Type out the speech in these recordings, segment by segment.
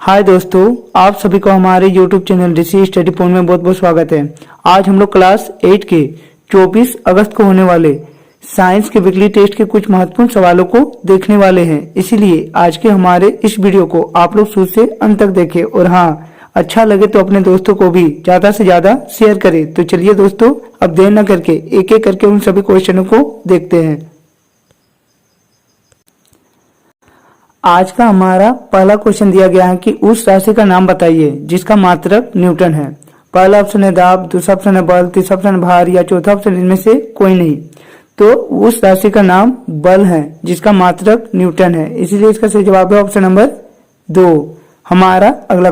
हाय दोस्तों, आप सभी को हमारे YouTube चैनल ऋषि स्टडी पॉइंट में बहुत बहुत स्वागत है। आज हम लोग क्लास 8 के 24 अगस्त को होने वाले साइंस के वीकली टेस्ट के कुछ महत्वपूर्ण सवालों को देखने वाले हैं। इसीलिए आज के हमारे इस वीडियो को आप लोग शुरू से अंत तक देखें और हाँ, अच्छा लगे तो अपने दोस्तों को भी ज्यादा से ज्यादा शेयर करें। तो चलिए दोस्तों, अब देर न करके एक एक करके उन सभी क्वेश्चनों को देखते हैं। आज का हमारा पहला क्वेश्चन दिया गया है कि उस राशि का नाम बताइए जिसका मात्रक न्यूटन है। पहला ऑप्शन है दाब, दूसरा ऑप्शन है बल, तीसरा ऑप्शन भार या चौथा ऑप्शन इनमें से कोई नहीं। तो उस राशि का नाम बल है जिसका मात्रक न्यूटन है, इसीलिए इसका सही जवाब है ऑप्शन नंबर 2। हमारा अगला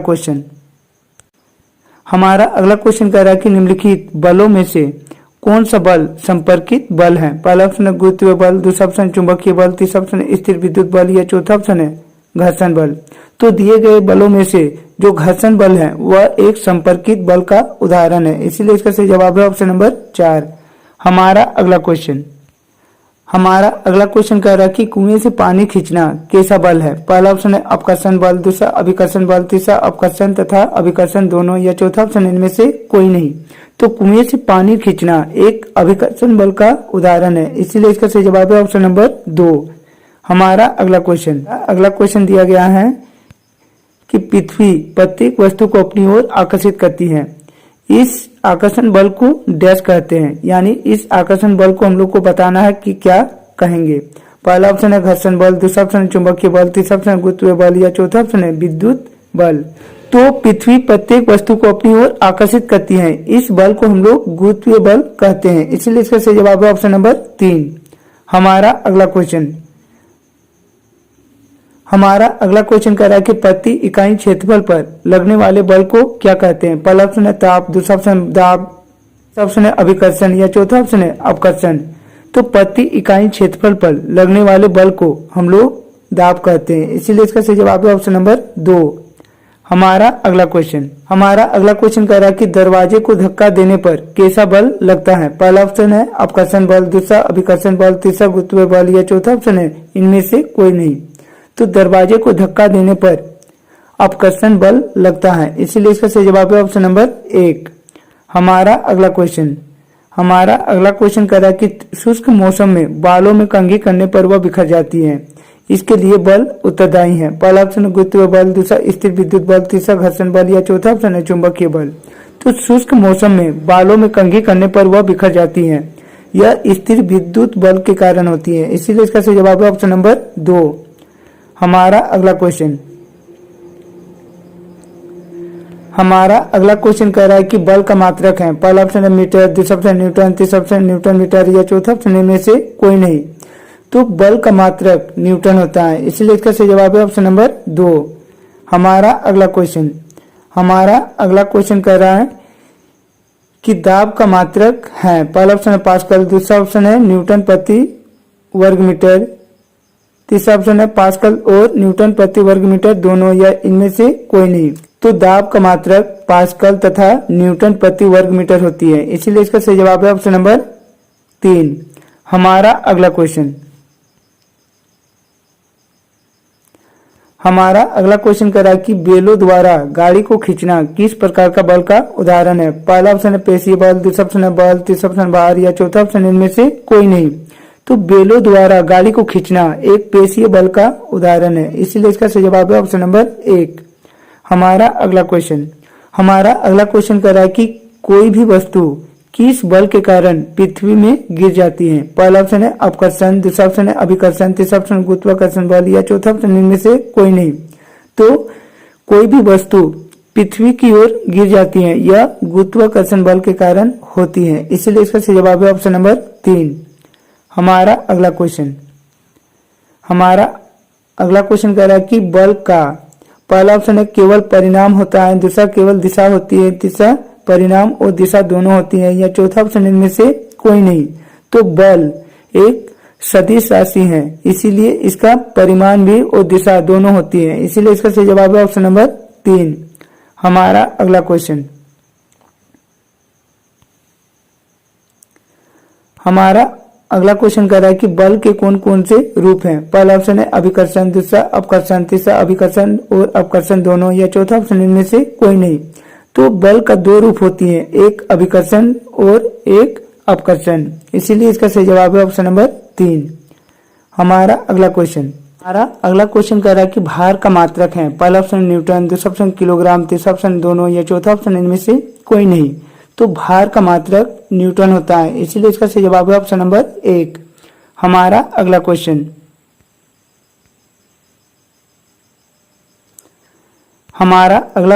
क्वेश्चन कह रहा है कि निम्नलिखित बलों में से कौन सा बल संपर्कित बल है। पहला ऑप्शन है गुरुत्वीय बल, दूसरा ऑप्शन चुंबकीय बल, तीसरा ऑप्शन है स्थिर विद्युत बल या चौथा ऑप्शन है घर्षण बल। तो दिए गए बलों में से जो घर्षण बल है वह एक संपर्कित बल का उदाहरण है, इसीलिए इसका सही जवाब है ऑप्शन नंबर 4। हमारा अगला क्वेश्चन कह रहा है कि कुएं से पानी खींचना कैसा बल है। पहला ऑप्शन है अपकर्षण बल, दूसरा अभिकर्षण बल, तीसरा अपकर्षण तथा अभिकर्षण दोनों या चौथा ऑप्शन इनमें से कोई नहीं। तो कुएं से पानी खींचना एक अभिकर्षण बल का उदाहरण है, इसीलिए इसका सही जवाब है ऑप्शन नंबर 2। हमारा अगला क्वेश्चन दिया गया है कि पृथ्वी प्रत्येक वस्तु को अपनी ओर आकर्षित करती है। इस आकर्षण बल को डैश कहते हैं, यानी इस आकर्षण बल को हम लोग को बताना है कि क्या कहेंगे। पहला ऑप्शन है घर्षण बल, दूसरा ऑप्शन है चुंबकीय बल, तीसरा ऑप्शन है गुरुत्वीय बल या चौथा ऑप्शन है विद्युत बल। तो पृथ्वी प्रत्येक वस्तु को अपनी ओर आकर्षित करती है, इस बल को हम लोग गुरुत्वीय बल कहते हैं, इसलिए इसका सही जवाब है ऑप्शन नंबर 3। हमारा अगला क्वेश्चन कह रहा है कि प्रति इकाई क्षेत्रफल पर लगने वाले बल को क्या कहते हैं। पहला ऑप्शन है ताप, दूसरा ऑप्शन दाब, तीसरा ऑप्शन है अभिकर्षण या चौथा ऑप्शन है अपकर्षण। तो प्रति इकाई क्षेत्रफल पर लगने वाले बल को हम लोग दाब कहते हैं, इसीलिए इसका सही जवाब है ऑप्शन नंबर 2। हमारा अगला क्वेश्चन कह रहा है कि दरवाजे को धक्का देने पर कैसा बल लगता है। पहला ऑप्शन है अपकर्षण बल, दूसरा अभिकर्षण बल, तीसरा गुरुत्वीय बल या चौथा ऑप्शन है इनमें से कोई नहीं। तो दरवाजे को धक्का देने पर अपकर्षण बल लगता है, इसीलिए इसका सही जवाब है ऑप्शन नंबर 1। हमारा अगला क्वेश्चन कह रहा है कि शुष्क मौसम में बालों में कंघी करने पर वह बिखर जाती है, इसके लिए बल उत्तरदायी है। पहला ऑप्शन है गुरुत्वीय बल, दूसरा स्थिर विद्युत बल, तीसरा घर्षण बल या चौथा ऑप्शन है चुंबकीय बल। तो शुष्क मौसम में बालों में कंघी करने पर वह बिखर जाती है, यह स्थिर विद्युत बल के कारण होती है, इसीलिए इसका सही जवाब है ऑप्शन नंबर 2। हमारा अगला क्वेश्चन कह रहा है कि बल का मात्रक है। पहला ऑप्शन है मीटर, दूसरा ऑप्शन न्यूटन, तीसरा ऑप्शन न्यूटन मीटर या चौथा ऑप्शन इनमें से कोई नहीं। तो बल का मात्रक न्यूटन होता है, इसलिए इसका सही जवाब है ऑप्शन नंबर 2। हमारा अगला क्वेश्चन कह रहा है कि दाब का मात्रक है। पहला ऑप्शन है पास्कल, दूसरा ऑप्शन है न्यूटन प्रति वर्ग मीटर, तीसरा ऑप्शन है पास्कल और न्यूटन प्रति वर्ग मीटर दोनों या इनमें से कोई नहीं। तो दाब का मात्रक पास्कल तथा न्यूटन प्रति वर्ग मीटर होती है, इसीलिए इसका सही जवाब है ऑप्शन नंबर 3। हमारा अगला क्वेश्चन कह रहा है कि बेलों द्वारा गाड़ी को खींचना किस प्रकार का बल का उदाहरण है। पहला ऑप्शन है पेशीय बल, दूसरा ऑप्शन है बल, तीसरा ऑप्शन भार या चौथा ऑप्शन इनमें से कोई नहीं। तो बेलों द्वारा गाड़ी को खींचना एक पेशीय बल का उदाहरण है, इसीलिए इसका सही जवाब है ऑप्शन नंबर 1। हमारा अगला क्वेश्चन कह रहा है कि कोई भी वस्तु किस बल के कारण पृथ्वी में गिर जाती है। पहला ऑप्शन है अपकर्षण, दूसरा ऑप्शन है अभिकर्षण, तीसरा ऑप्शन गुरुत्वाकर्षण बल या चौथा ऑप्शन इनमें से कोई नहीं। तो कोई भी वस्तु पृथ्वी की ओर गिर जाती है यह गुरुत्वाकर्षण बल के कारण होती है, इसीलिए इसका सही जवाब है ऑप्शन नंबर 3। हमारा अगला क्वेश्चन कह रहा है कि बल का पहला ऑप्शन है केवल परिणाम होता है, दूसरा केवल दिशा होती है, तीसरा परिणाम और दिशा दोनों होती है या चौथा ऑप्शन इनमें से कोई नहीं। तो बल एक सदिश राशि है, इसीलिए इसका परिमाण भी और दिशा दोनों होती है, इसीलिए इसका सही जवाब है ऑप्शन नंबर 3। हमारा अगला अगला क्वेश्चन कर रहा है कि बल के कौन कौन से रूप हैं। पहला ऑप्शन है अभिकर्षण, दूसरा अपकर्षण, तीसरा अभिकर्षण और अपकर्षण दोनों, या चौथा ऑप्शन इनमें से कोई नहीं। तो बल का दो रूप होती है, एक अभिकर्षण और एक अपकर्षण, इसीलिए इसका सही जवाब है ऑप्शन नंबर 3। हमारा अगला क्वेश्चन कह रहा है कि भार का मात्रक है। पहला ऑप्शन न्यूटन, दूसरा ऑप्शन किलोग्राम, तीसरा ऑप्शन दोनों, या चौथा ऑप्शन इनमें से कोई नहीं। तो भार का मात्रक न्यूटन होता है, इसीलिए इसका सही जवाब है ऑप्शन नंबर 1। हमारा अगला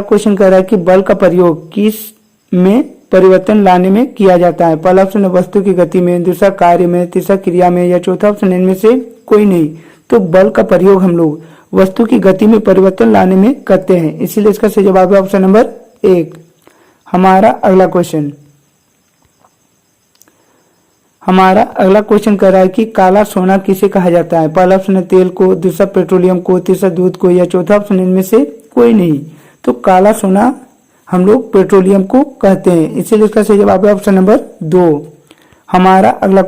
क्वेश्चन कह रहा है कि बल का प्रयोग किस में परिवर्तन लाने में किया जाता है। पहला ऑप्शन है वस्तु की गति में, दूसरा कार्य में, तीसरा क्रिया में, या चौथा ऑप्शन इनमें से कोई नहीं। तो बल का प्रयोग हम लोग वस्तु की गति में परिवर्तन लाने में करते हैं, इसीलिए इसका सही जवाब है ऑप्शन नंबर 1। हमारा अगला क्वेश्चन कह रहा है कि काला सोना किसे कहा जाता है। पहला ऑप्शन है तेल को, दूसरा पेट्रोलियम को, तीसरा दूध को, या चौथा ऑप्शन इनमें से कोई नहीं। तो काला सोना हम लोग पेट्रोलियम को कहते हैं, इसीलिए इसका सही जवाब है ऑप्शन नंबर 2। हमारा अगला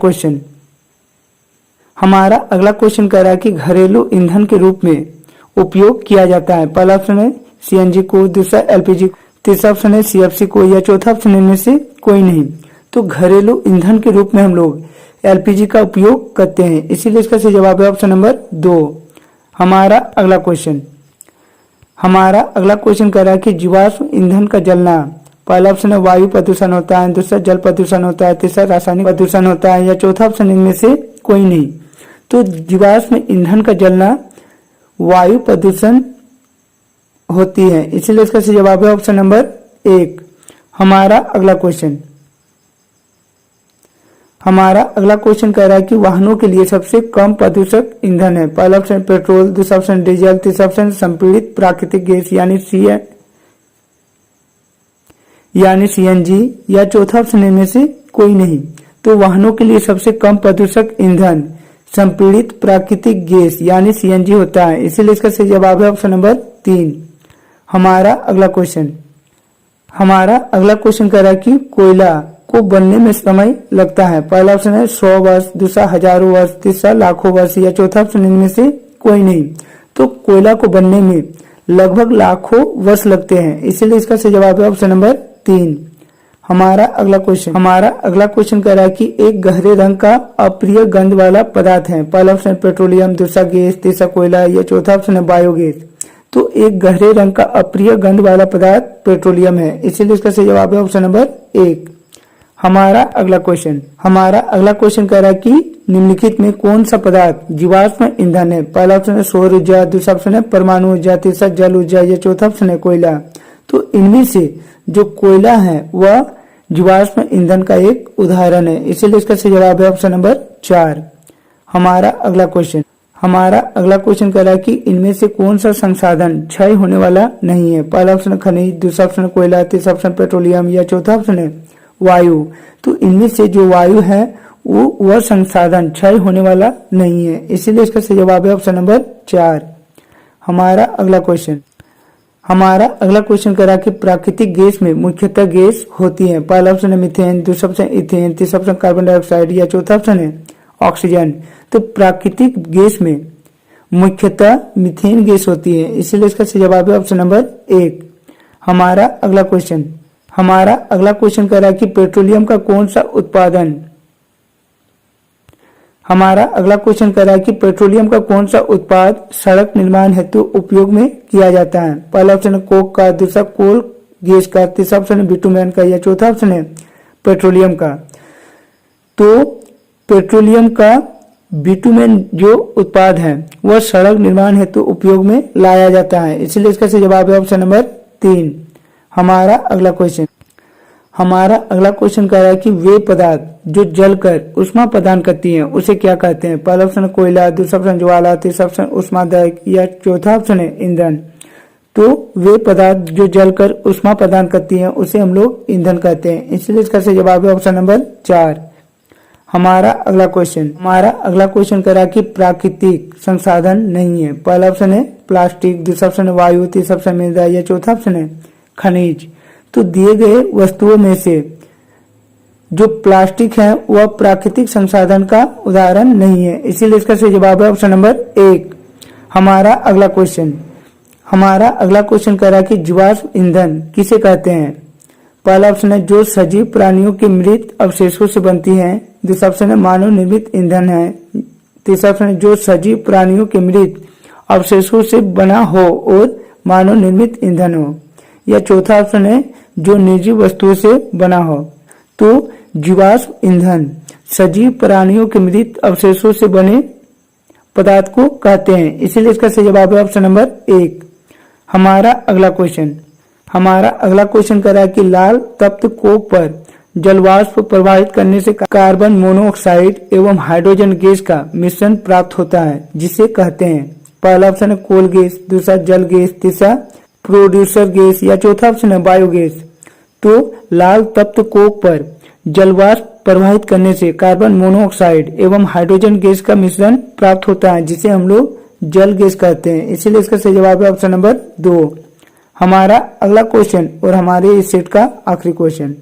क्वेश्चन कह रहा है कि घरेलू ईंधन के रूप में उपयोग किया जाता है। पहला ऑप्शन है सीएनजी को, दूसरा एलपीजी, तीसरा ऑप्शन है सीएफसी को, या चौथा ऑप्शन इनमें से कोई नहीं। तो घरेलू ईंधन के रूप में हम लोग एलपीजी का उपयोग करते हैं, इसीलिए इसका सही जवाब है ऑप्शन नंबर 2। हमारा अगला क्वेश्चन कह रहा है कि जीवाश्म ईंधन का जलना, पहला ऑप्शन है वायु प्रदूषण होता है, दूसरा जल प्रदूषण होता है, तीसरा रासायनिक प्रदूषण होता है, या चौथा ऑप्शन इनमें से कोई नहीं। तो जीवाश्म ईंधन का जलना वायु प्रदूषण होती है, इसीलिए इसका सही जवाब है ऑप्शन नंबर 1। हमारा अगला क्वेश्चन कह रहा है कि वाहनों के लिए सबसे कम प्रदूषक ईंधन है। पहला ऑप्शन पेट्रोल, दूसरा ऑप्शन डीजल, तीसरा ऑप्शन संपीड़ित प्राकृतिक गैस यानी सीएनजी, या चौथा ऑप्शन इनमें से कोई नहीं। तो वाहनों के लिए सबसे कम प्रदूषक ईंधन संपीड़ित प्राकृतिक गैस यानी सीएनजी होता है, इसीलिए इसका सही जवाब है ऑप्शन नंबर 3। हमारा अगला क्वेश्चन कह रहा है कि कोयला को बनने में समय लगता है। पहला ऑप्शन है 100 वर्ष, दूसरा हजारों वर्ष, तीसरा लाखों वर्ष, या चौथा ऑप्शन इनमें से कोई नहीं। तो कोयला को बनने में लगभग लाखों वर्ष लगते हैं, इसीलिए इसका सही जवाब है ऑप्शन नंबर 3। हमारा अगला क्वेश्चन कह रहा है कि एक गहरे रंग का अप्रिय गंध वाला पदार्थ है। पहला ऑप्शन पेट्रोलियम, दूसरा गैस, तीसरा कोयला, या चौथा ऑप्शन है बायोगैस। तो एक गहरे रंग का अप्रिय गंध वाला पदार्थ पेट्रोलियम है, इसीलिए इसका सही जवाब है ऑप्शन नंबर 1। हमारा अगला क्वेश्चन कह रहा है कि निम्नलिखित में कौन सा पदार्थ जीवाश्म ईंधन है। पहला ऑप्शन है सौर ऊर्जा, दूसरा ऑप्शन है परमाणु ऊर्जा, तीसरा जल ऊर्जा, या चौथा ऑप्शन है कोयला। तो इनमें से जो कोयला है वह जीवाश्म ईंधन का एक उदाहरण है, इसीलिए इसका सही जवाब है ऑप्शन नंबर 4। हमारा अगला क्वेश्चन कह रहा है कि इनमें से कौन सा संसाधन क्षय होने वाला नहीं है। पहला ऑप्शन है खनिज, दूसरा ऑप्शन है कोयला, तीसरा ऑप्शन पेट्रोलियम, या चौथा ऑप्शन है वायु। तो इनमें से जो वायु है वह संसाधन क्षय होने वाला नहीं है, इसीलिए इसका सही जवाब है ऑप्शन नंबर 4। हमारा अगला क्वेश्चन कह रहा है कि प्राकृतिक गैस में मुख्यतः गैस होती है। पहला ऑप्शन है मीथेन, दूसरा ऑप्शन इथेन, तीसरा ऑप्शन कार्बन डाइऑक्साइड, या चौथा ऑप्शन है ऑक्सीजन। तो प्राकृतिक गैस में मुख्यतः मीथेन गैस होती है, इसीलिए इसका सही जवाब है ऑप्शन नंबर 1। हमारा अगला क्वेश्चन कह रहा है कि पेट्रोलियम का कौन सा उत्पाद सड़क निर्माण हेतु उपयोग में किया जाता है। पहला ऑप्शन है कोक का, दूसरा कोल गैस का, तीसरा ऑप्शन है बिटुमेन का, या चौथा ऑप्शन है पेट्रोलियम का। तो पेट्रोलियम का बिटुमेन जो उत्पाद है वह सड़क निर्माण हेतु उपयोग में लाया जाता है, इसलिए इसका सही जवाब है ऑप्शन नंबर 3। हमारा अगला क्वेश्चन कह रहा है कि वे पदार्थ जो जलकर उष्मा प्रदान करती हैं उसे क्या कहते हैं। पहला ऑप्शन है कोयला, दूसरा ऑप्शन ज्वाला, तीसरा ऑप्शन उष्मादायक, या चौथा ऑप्शन है ईंधन। तो वे पदार्थ जो जलकर उष्मा प्रदान करती हैं उसे हम लोग ईंधन कहते हैं, इसलिए इसका सही जवाब है ऑप्शन नंबर 4। हमारा अगला क्वेश्चन कह रहा है कि प्राकृतिक संसाधन नहीं है। पहला ऑप्शन है प्लास्टिक, दूसरा ऑप्शन है वायु, तीसरा ऑप्शन मृदा, या चौथा ऑप्शन है खनिज। तो दिए गए वस्तुओं में से जो प्लास्टिक है वह प्राकृतिक संसाधन का उदाहरण नहीं है। इसीलिए इसका सही जवाब है ऑप्शन नंबर 1। हमारा अगला क्वेश्चन कह रहा है कि जीवाश्म ईंधन किसे कहते हैं। पहला ऑप्शन है जो सजीव प्राणियों के मृत अवशेषों से बनती है। दूसरा ऑप्शन है मानव निर्मित ईंधन है। तीसरा ऑप्शन है जो सजीव प्राणियों के मृत अवशेषों से बना हो और मानव निर्मित ईंधन हो। या चौथा ऑप्शन है जो निर्जीव वस्तुओं से बना हो। तो जीवाश्म ईंधन सजीव प्राणियों के मृत अवशेषों से बने पदार्थ को कहते हैं। इसीलिए इसका सही जवाब है ऑप्शन नंबर 1। हमारा अगला क्वेश्चन कह रहा है कि लाल तप्त कोक पर जलवाष्प प्रवाहित करने से कार्बन मोनोऑक्साइड एवं हाइड्रोजन गैस का मिश्रण प्राप्त होता है जिसे कहते हैं। पहला ऑप्शन है कोल गैस, दूसरा जल गैस, तीसरा प्रोड्यूसर गैस या चौथा ऑप्शन है बायोगैस। तो लाल तप्त कोक पर जलवाष्प प्रवाहित करने से कार्बन मोनोऑक्साइड एवं हाइड्रोजन गैस का मिश्रण प्राप्त होता है जिसे हम लोग जल गैस कहते हैं। इसीलिए इसका सही जवाब है ऑप्शन नंबर 2। हमारा अगला क्वेश्चन और हमारे इस सेट का आखिरी क्वेश्चन।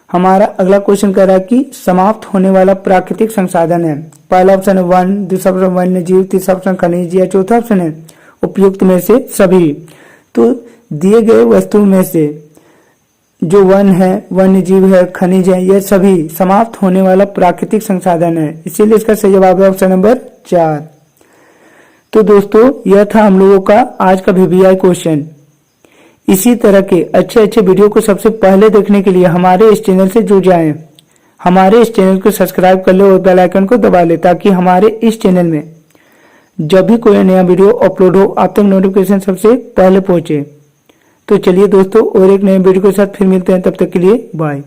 हमारा अगला क्वेश्चन कह रहा है कि समाप्त होने वाला प्राकृतिक संसाधन है। पहला ऑप्शन है वन, दूसरा ऑप्शन वन्य जीव, तीसरा ऑप्शन खनिज या चौथा ऑप्शन है उपयुक्त में से सभी। तो दिए गए वस्तुओं में से जो वन है, वन्य जीव है, खनिज है, यह सभी समाप्त होने वाला प्राकृतिक संसाधन है। इसीलिए इसका सही जवाब है ऑप्शन नंबर 4। तो दोस्तों यह था हम लोगों का आज का VVI क्वेश्चन। इसी तरह के अच्छे वीडियो को सबसे पहले देखने के लिए हमारे इस चैनल से जुड़ जाएं। हमारे इस चैनल को सब्सक्राइब कर लो और बेल आइकन को दबा ले ताकि हमारे इस चैनल में जब भी कोई नया वीडियो अपलोड हो आप तक नोटिफिकेशन सबसे पहले पहुंचे। तो चलिए दोस्तों और एक नए वीडियो के साथ फिर मिलते हैं, तब तक के लिए बाय।